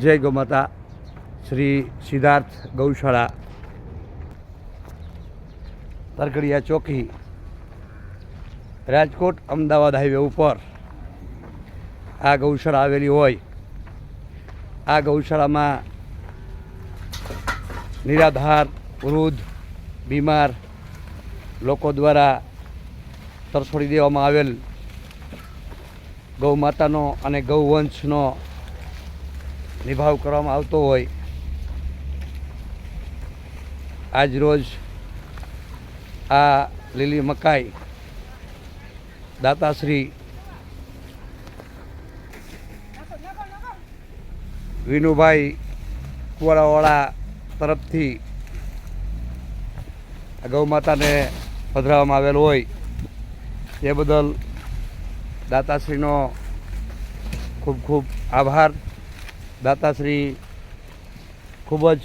જય ગૌમાતા. શ્રી સિદ્ધાર્થ ગૌશાળા, તરકડિયા ચોકી, રાજકોટ અમદાવાદ હાઈવે ઉપર આ ગૌશાળા આવેલી હોય. આ ગૌશાળામાં નિરાધાર, વૃદ્ધ, બીમાર લોકો દ્વારા તરછોડી દેવામાં આવેલ ગૌ માતાનો અને ગૌવંશનો નિભાવ કરવામાં આવતો હોય. આજ રોજ આ લીલી મકાઈ દાતાશ્રી વિનુભાઈ કુવાડાવાળા તરફથી ગૌ માતાને પધરાવવામાં આવેલ હોય. એ બદલ દાતાશ્રીનો ખૂબ ખૂબ આભાર. દાતાશ્રી ખૂબ જ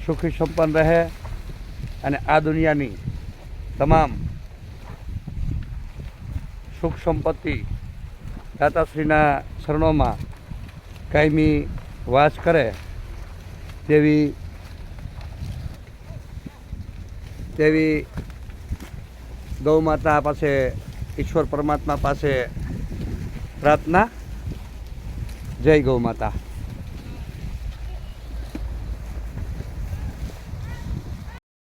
સુખી સંપન્ન રહે અને આ દુનિયાની તમામ સુખ સંપત્તિ દાતાશ્રીના શરણોમાં કાયમી વાસ કરે તેવી ગૌ માતા પાસે, ઈશ્વર પરમાત્મા પાસે પ્રાર્થના. જય ગૌ માતા.